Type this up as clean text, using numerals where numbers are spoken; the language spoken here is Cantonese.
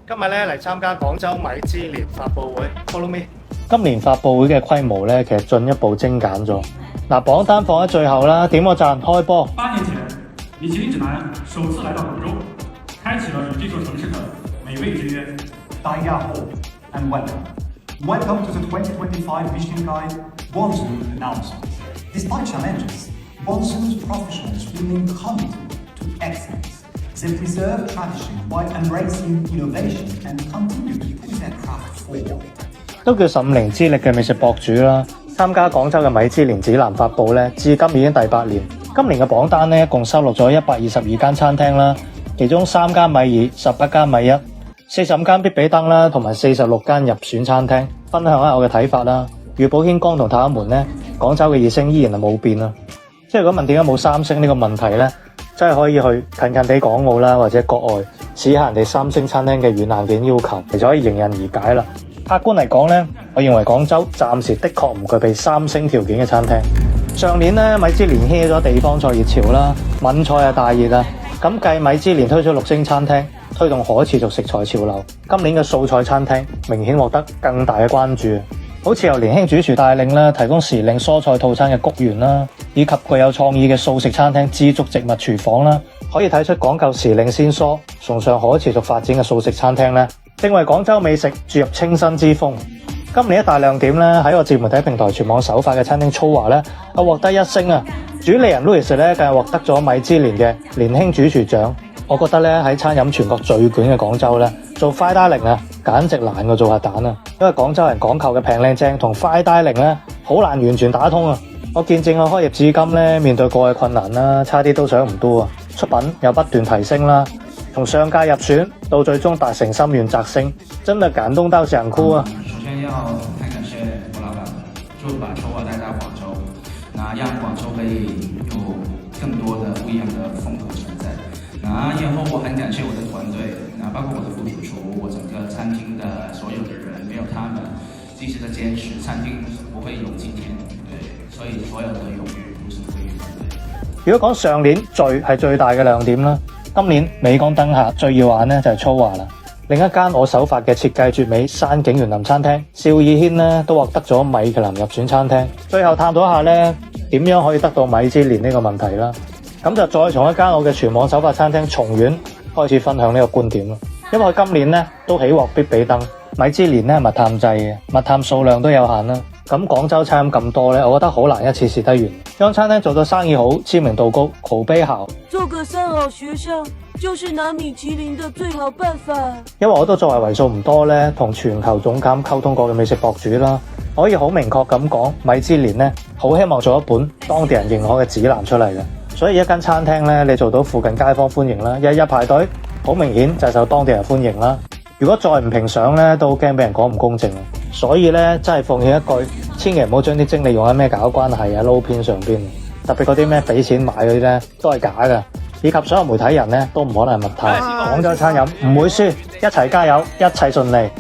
今日咧嚟參加廣州米芝蓮發佈會 ，follow me。今年發佈會嘅規模咧，其實進一步精簡咗。嗱，榜單放喺最後啦，點個讚，開波。8年前，米其林指南首次來到廣州，開啟了與這座城市的美味之約。大家好 and welcome to the 2025 Michelin Guide Guangzhou announcement. Despite challenges, Guangzhou's professionals remain committed to excellence. They preserve tradition while embracing innovation and continue to push their craft forward. 都叫15年之力嘅美食博主啦，參加廣州嘅米芝蓮指南發佈咧，至今已經第8年。今年嘅榜單咧，一共收錄咗122間餐廳啦，其中3間米二、11間米一、45間必比登啦，同埋46間入選餐廳。分享下我嘅睇法啦。如寶軒江同太安門咧，廣州嘅2星依然係冇變啦。即係如果問點解冇3星呢個問題咧，真係可以去近近地港澳啦，或者國外試下人哋3星餐廳嘅軟硬件要求，其實可以迎刃而解啦。客觀嚟講咧，我認為廣州暫時的確唔具備3星條件嘅餐廳。上年咧，米芝蓮掀起咗地方菜熱潮啦，閩菜係大熱啊。咁繼米芝蓮推出6星餐廳，推動可持續食材潮流，今年嘅素菜餐廳明顯獲得更大嘅關注。好似由年輕主廚帶領啦，提供時令蔬菜套餐嘅谷園啦，以及具有創意嘅素食餐廳知足植物廚房啦，可以睇出講究時令鮮蔬、崇尚可持續發展嘅素食餐廳咧，正為廣州美食注入清新之風。今年一大亮點咧，喺我自媒體平台全網首發嘅餐廳粗華咧，獲得1星啊！主理人 Louis 咧更係獲得咗米芝蓮嘅年輕主廚獎。我覺得咧喺餐飲全國最捲嘅廣州咧，做 fine dining 啊，簡直難過做核蛋啊！因為廣州人講求嘅平靚正同 fine dining 咧，好難完全打通啊！我見證我開業至今咧，面對過嘅困難啦，差啲都想唔到啊！出品又不斷提升啦，從上屆入選到最終達成心願摘星，真係感動到想哭啊！首先要太感謝我老闆，就把粗華帶到廣州，那讓廣州可以有更多的不一樣的風格存在。然後我很感謝我的團隊，包括我的副主廚，我整個餐廳的所有的人，沒有他們這些的堅持，餐廳不會有今天。對，所以所有的榮譽都是歸於團隊。如果講上年聚係最大嘅亮點啦，今年鎂光燈下最耀眼咧就係粗華啦。另一間我首發嘅設計絕美山景園林餐廳邵爾軒咧都獲得咗米其林入選餐廳。最後探討一下咧點樣可以得到米芝蓮呢個問題啦。咁就再從一間我嘅全網首發餐廳松苑開始分享呢個觀點啦。因為今年咧都喜獲必比登，米芝蓮咧係密探制嘅，密探數量都有限啦。咁廣州餐咁多咧，我覺得好難一次試得完。將餐廳做到生意好、知名度高、口碑好，做個三好學生就是拿米其林的最好辦法。因為我都作為為數唔多咧，同全球總監溝通過嘅美食博主啦，可以好明確咁講，米芝蓮咧好希望做一本當地人認可嘅指南出嚟嘅。所以一間餐廳咧，你做到附近街坊歡迎啦，日日排隊，好明顯就係受當地人歡迎啦。如果再唔評賞咧，都驚俾人講唔公正。所以咧，真係奉勸一句，千祈唔好將啲精力用喺咩搞關係啊、撈片上邊。特別嗰啲咩俾錢買嗰啲咧，都係假嘅。以及所有媒體人咧，都唔可能係密探。廣州餐飲唔會輸，一齊加油，一切順利。